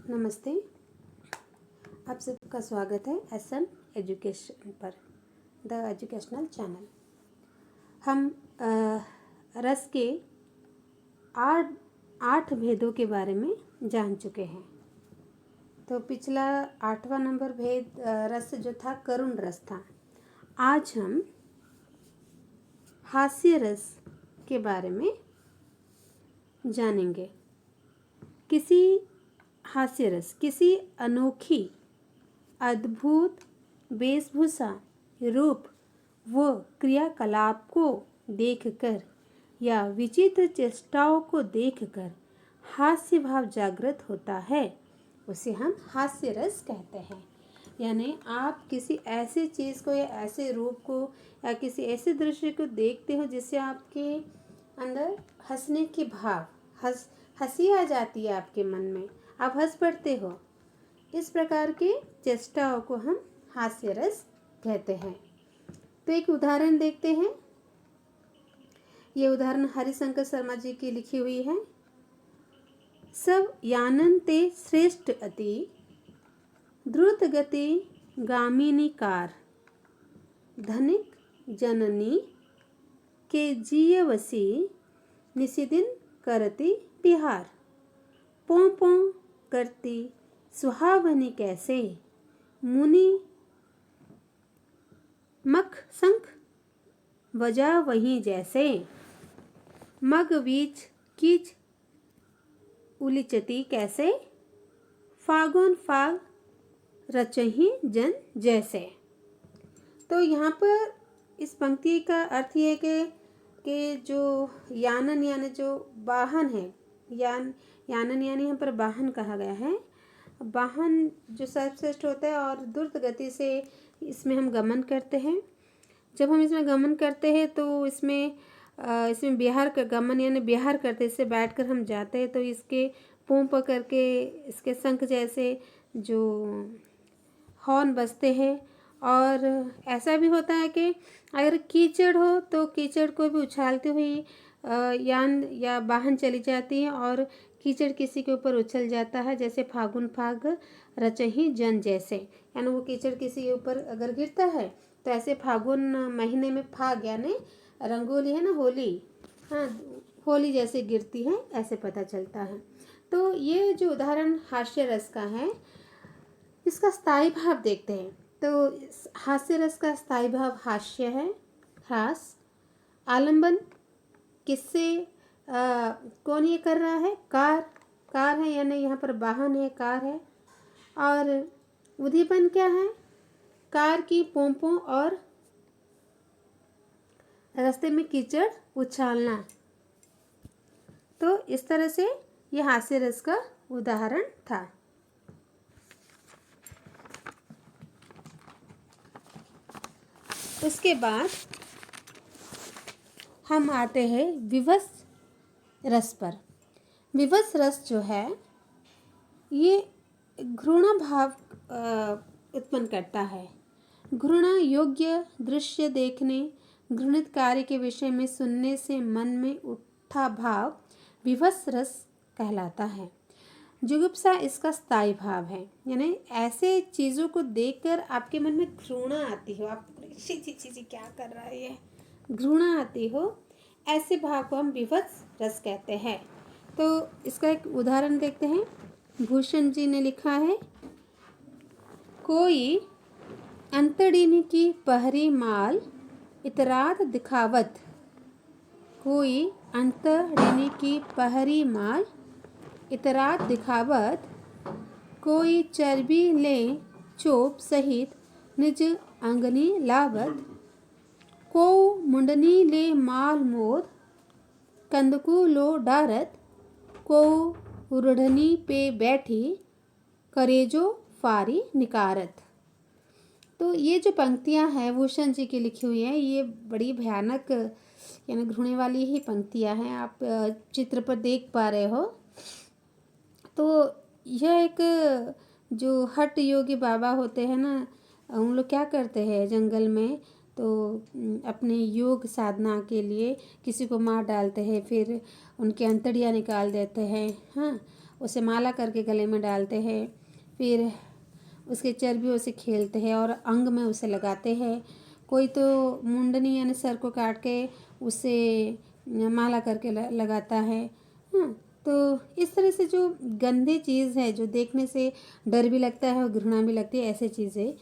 नमस्ते। आप सबका स्वागत है SM एजुकेशन पर, द एजुकेशनल चैनल। हम रस के आठ भेदों के बारे में जान चुके हैं। तो पिछला 8वां नंबर भेद रस जो था करुण रस था। आज हम हास्य रस के बारे में जानेंगे। हास्य रस किसी अनोखी अद्भुत वेशभूषा, रूप व क्रियाकलाप को देखकर या विचित्र चेष्टाओं को देखकर हास्य भाव जागृत होता है, उसे हम हास्य रस कहते हैं। यानी आप किसी ऐसी चीज़ को या ऐसे रूप को या किसी ऐसे दृश्य को देखते हो जिससे आपके अंदर हंसने की भाव, हंसी आ जाती है आपके मन में, आप हंस पड़ते हो। इस प्रकार के चेष्टाओं को हम हास्य रस कहते हैं। तो एक उदाहरण देखते हैं। ये उदाहरण हरिशंकर शर्मा जी की लिखी हुई है। सब यानन ते श्रेष्ठ अति द्रुत गति गामिनी कार, धनिक जननी के जीयवसी निशिदिन करती बिहार, पों पों करती सुहावनी कैसे मुनि मख शंख बजा वहीं जैसे, मग बीच कीच उलिचती कैसे, फागुन फाग रचही जन जैसे। तो यहाँ पर इस पंक्ति का अर्थ ये है कि जो यानन यानी जो वाहन है, यानन यानी यहाँ पर वाहन कहा गया है। वाहन जो सर्वश्रेष्ठ होता है और द्रुत गति से इसमें हम गमन करते हैं। जब हम इसमें गमन करते हैं तो इसमें बिहार का गमन यानी बिहार करते, इससे बैठकर हम जाते हैं तो इसके पों पकड़ के इसके शंख जैसे जो हॉर्न बजते हैं। और ऐसा भी होता है कि अगर कीचड़ हो तो कीचड़ को भी उछालती हुई यान या वाहन चली जाती है और कीचड़ किसी के ऊपर उछल जाता है, जैसे फागुन फाग रचही जन जैसे। यानी वो कीचड़ किसी के ऊपर अगर गिरता है तो ऐसे फागुन महीने में फाग यानी रंगोली है ना, होली, हाँ, होली जैसे गिरती है, ऐसे पता चलता है। तो ये जो उदाहरण हास्य रस का है, इसका स्थायी भाव देखते हैं। तो हास्य रस का स्थायी भाव हास्य है, हास। आलंबन किससे कौन ये कर रहा है? कार है, यानी यहाँ पर वाहन है, कार है। और उद्दीपन क्या है? कार की पोंपों और रास्ते में कीचड़ उछालना। तो इस तरह से यह हास्य रस का उदाहरण था। उसके बाद हम आते हैं विवश रस पर। विवश रस जो है ये घृणा भाव उत्पन्न करता है। घृणा योग्य दृश्य देखने, घृणित कार्य के विषय में सुनने से मन में उठा भाव विवश रस कहलाता है। जुगुप्सा इसका स्थायी भाव है, यानी ऐसे चीज़ों को देखकर आपके मन में घृणा आती हो, आप ची क्या कर रहा है, ये घृणा आती हो, ऐसे भाव को हम विवश रस कहते हैं। तो इसका एक उदाहरण देखते हैं। भूषण जी ने लिखा है, कोई अंतड़िनी की पहरी माल इतरात दिखावत, कोई अंतड़िनी की पहरी माल इतरात दिखावत, कोई चर्बी ले चोप सहित निज अंगनी लावत, को मुंडनी ले माल मोद कंदकू लो डारत, को रुढ़नी पे बैठी करेजो फारी निकारत। तो ये जो पंक्तियां हैं भूषण जी की लिखी हुई हैं, ये बड़ी भयानक यानी घृणे वाली ही पंक्तियां हैं। आप चित्र पर देख पा रहे हो। तो यह एक जो हठ योगी बाबा होते हैं ना, उन लोग क्या करते हैं जंगल में, तो अपने योग साधना के लिए किसी को मार डालते हैं, फिर उनकी अंतड़ियाँ निकाल देते हैं, हाँ, उसे माला करके गले में डालते हैं, फिर उसके चर्बियों से खेलते हैं और अंग में उसे लगाते हैं। कोई तो मुंडनी यानी सर को काट के उसे माला करके लगाता है। हाँ, तो इस तरह से जो गंदी चीज़ है, जो देखने से डर भी लगता है और घृणा भी लगती है, ऐसे चीज़ें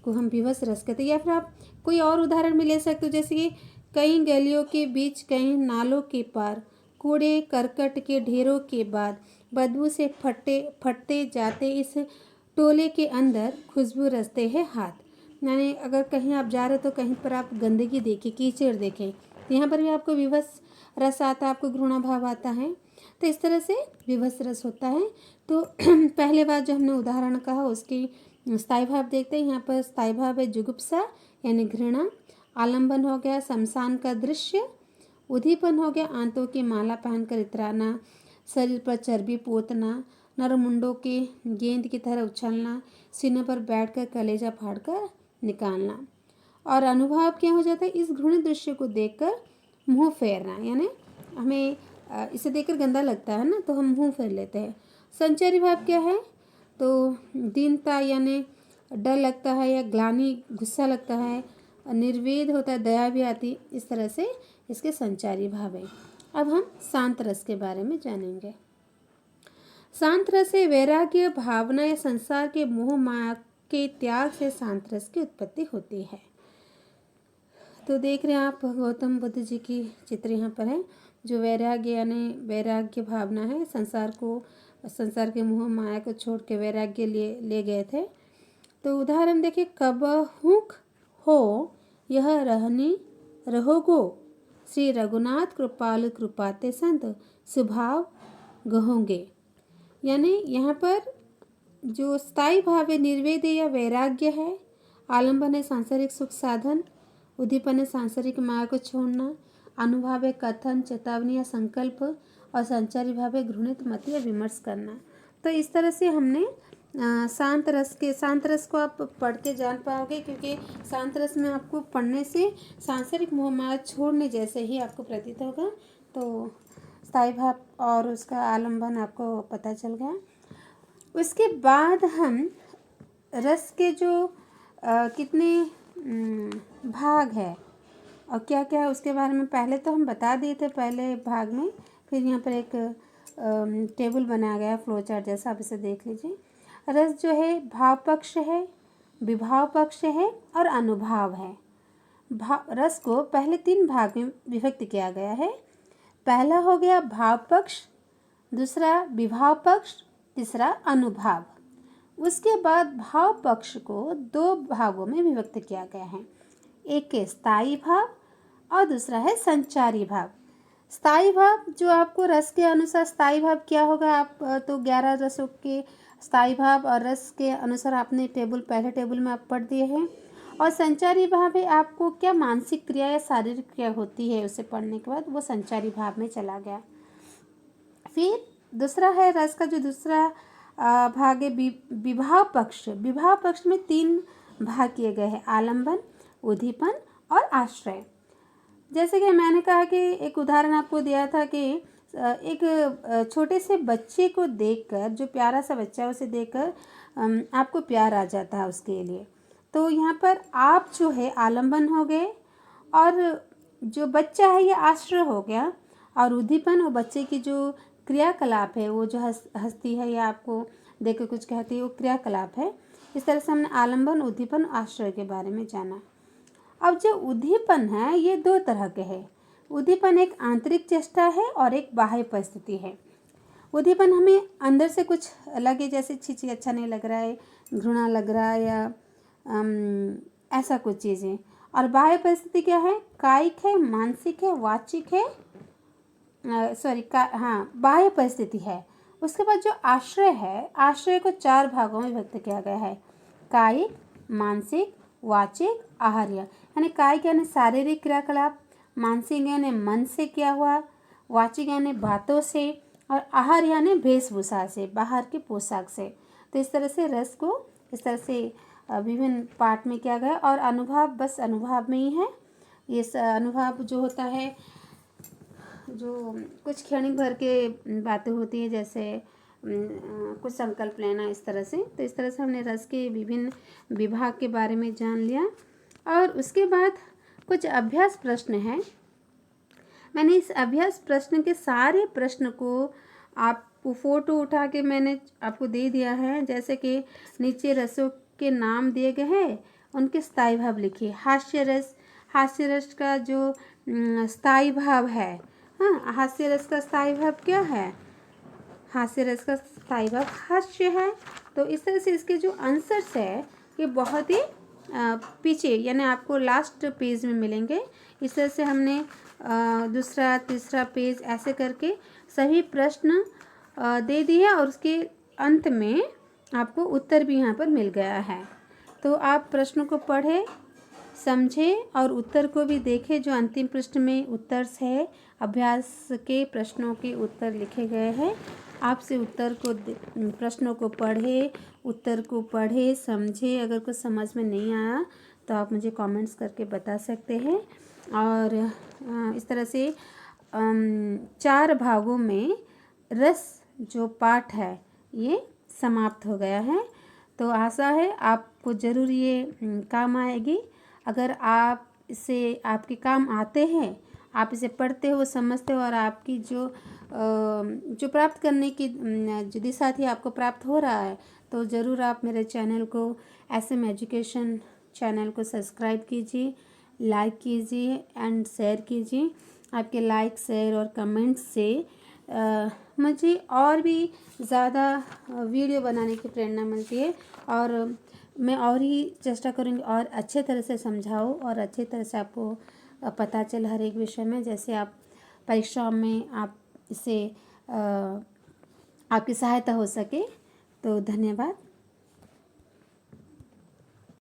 को हम विवश रस कहते हैं। या फिर आप कोई और उदाहरण भी ले सकते हो, जैसे कि कई गलियों के बीच, कई नालों के पार, कूड़े करकट के ढेरों के बाद, बदबू से फटते जाते इस टोले के अंदर खुशबू रचते हैं हाथ। यानी अगर कहीं आप जा रहे हो तो कहीं पर आप गंदगी देखें, कीचड़ देखें, तो यहाँ पर भी आपको विवश रस आता है, आपको घृणा भाव आता है। तो इस तरह से विवश रस होता है। तो पहले बार जो हमने उदाहरण कहा उसकी स्थायी भाव देखते हैं। यहाँ पर स्थायी भाव है जुगुप्सा यानी घृणा, आलंबन हो गया शमशान का दृश्य, उधीपन हो गया आंतों की माला पहनकर इतराना, शरीर पर चर्बी पोतना, नरमुंडों के गेंद की तरह उछलना, सीने पर बैठकर कलेजा फाड़कर निकालना। और अनुभव क्या हो जाता है, इस घृणित दृश्य को देखकर मुंह फेरना, यानी हमें इसे देखकर गंदा लगता है ना, तो हम मुंह फेर लेते हैं। संचारी भाव क्या है, तो दीनता यानी डर लगता है या ग्लानि गुस्सा लगता है, निर्वेद होता है, दया भी आती, इस तरह से इसके संचारी भाव है। अब हम शांत रस के बारे में जानेंगे। शांत रस से वैराग्य भावना या संसार के मोह माया के त्याग से शांत रस की उत्पत्ति होती है। तो देख रहे हैं आप गौतम बुद्ध जी की चित्र यहाँ पर है। जो वैराग्य यानी वैराग्य भावना है, संसार के मोह माया को छोड़ के वैराग्य ले गए थे। तो उदाहरण देखिए, कबहुक हो यह रहनी रहोगो, श्री रघुनाथ कृपालु कृपाते संत स्वभाव गहोगे। यानी यहाँ पर जो स्थायी भाव है निर्वेद या वैराग्य है, आलंबन है सांसारिक सुख साधन, उद्दीपन है सांसारिक माया को छोड़ना, अनुभाव है कथन चेतावनी या संकल्प, और संचारी भाव है घृणित मत या विमर्श करना। तो इस तरह से हमने शांत रस को आप पढ़ के जान पाओगे, क्योंकि शांत रस में आपको पढ़ने से सांसारिक मोह माया छोड़ने जैसे ही आपको प्रतीत होगा। तो स्थायी भाव और उसका आलंबन आपको पता चल गया। उसके बाद हम रस के जो कितने भाग है और क्या क्या है उसके बारे में पहले तो हम बता दिए थे पहले भाग में। फिर यहाँ पर एक टेबल बनाया गया फ्लो चार्ट जैसा, आप इसे देख लीजिए। रस जो है भाव पक्ष है, विभाव पक्ष है और अनुभाव है। रस को पहले 3 भाग में विभक्त किया गया है। पहला हो गया भाव पक्ष, दूसरा विभाव पक्ष, तीसरा अनुभाव। उसके बाद भाव पक्ष को 2 भागों में विभक्त किया गया है, एक है स्थायी भाव और दूसरा है संचारी भाव। स्थायी भाव जो आपको रस के अनुसार स्थायी भाव क्या होगा, आप तो 11 रसों के स्थायी भाव और रस के अनुसार आपने पहले टेबल में आप पढ़ दिए हैं। और संचारी भाव है आपको क्या मानसिक क्रिया या शारीरिक क्रिया होती है उसे पढ़ने के बाद वो संचारी भाव में चला गया। फिर दूसरा है रस का जो दूसरा भाग है विभाव पक्ष। विभाव पक्ष में 3 भाग किए गए हैं, आलंबन, उद्दीपन और आश्रय। जैसे कि मैंने कहा कि एक उदाहरण आपको दिया था कि एक छोटे से बच्चे को देखकर, जो प्यारा सा बच्चा है उसे देखकर आपको प्यार आ जाता है उसके लिए। तो यहाँ पर आप जो है आलंबन हो गए और जो बच्चा है ये आश्रय हो गया, और उद्दीपन वो बच्चे की जो क्रियाकलाप है, वो जो हंसती है या आपको देख के कुछ कहती है, वो क्रियाकलाप है। इस तरह से हमने आलंबन, उद्दीपन, आश्रय के बारे में जाना। अब जो उद्दीपन है ये 2 तरह के हैं। उद्दीपन एक आंतरिक चेष्टा है और एक बाह्य परिस्थिति है। उद्दीपन हमें अंदर से कुछ लगे, जैसे छी अच्छा नहीं लग रहा है, घृणा लग रहा है या ऐसा कुछ चीज़ें। और बाह्य परिस्थिति क्या है, कायिक है, मानसिक है, वाचिक है, बाह्य परिस्थिति है। उसके बाद जो आश्रय है, आश्रय को 4 भागों में व्यक्त किया गया है, कायिक, मानसिक, वाचिक, आहार्य। यानी कायिक यानी शारीरिक क्रियाकलाप, मानसिक यानी मन से किया हुआ, वाचिक यानी बातों से, और आहार्य यानी वेशभूषा से, बाहर की पोशाक से। तो इस तरह से रस को इस तरह से विभिन्न पार्ट में किया गया। और अनुभव बस अनुभव में ही है। ये अनुभव जो होता है, जो कुछ क्षणिक भर के बातें होती हैं, जैसे कुछ संकल्प लेना, इस तरह से। तो इस तरह से हमने रस के विभिन्न विभाग के बारे में जान लिया। और उसके बाद कुछ अभ्यास प्रश्न हैं। मैंने इस अभ्यास प्रश्न के सारे प्रश्न को आपको फ़ोटो उठा के मैंने आपको दे दिया है। जैसे कि नीचे रसों के नाम दिए गए हैं, उनके स्थायी भाव लिखिए। हास्य रस का जो स्थायी भाव है, हाँ, हास्य रस का स्थायी भाव क्या है? हास्य रस का स्थायी भाव हास्य है। तो इस तरह से इसके जो आंसर्स है ये बहुत ही पीछे, यानी आपको लास्ट पेज में मिलेंगे। इस तरह से हमने दूसरा तीसरा पेज ऐसे करके सभी प्रश्न दे दिए और उसके अंत में आपको उत्तर भी यहाँ पर मिल गया है। तो आप प्रश्नों को पढ़ें, समझें और उत्तर को भी देखें। जो अंतिम प्रश्न में उत्तर है, अभ्यास के प्रश्नों के उत्तर लिखे गए हैं। आपसे उत्तर को प्रश्नों को पढ़े, उत्तर को पढ़े, समझे। अगर कुछ समझ में नहीं आया तो आप मुझे कमेंट्स करके बता सकते हैं। और इस तरह से 4 भागों में रस जो पाठ है ये समाप्त हो गया है। तो आशा है आपको ज़रूर ये काम आएगी। अगर आप इसे आपके काम आते हैं, आप इसे पढ़ते हो, समझते हो और आपकी जो प्राप्त करने की जो दिशा थी आपको प्राप्त हो रहा है, तो ज़रूर आप मेरे चैनल को SM एजुकेशन चैनल को सब्सक्राइब कीजिए, लाइक कीजिए एंड शेयर कीजिए। आपके लाइक, शेयर और कमेंट्स से मुझे और भी ज़्यादा वीडियो बनाने की प्रेरणा मिलती है और मैं और ही चेष्टा करूँगी और अच्छे तरह से समझाऊँ और अच्छे तरह से आपको पता चले हर एक विषय में, जैसे आप परीक्षाओं में आप इसे आपकी सहायता हो सके। तो धन्यवाद।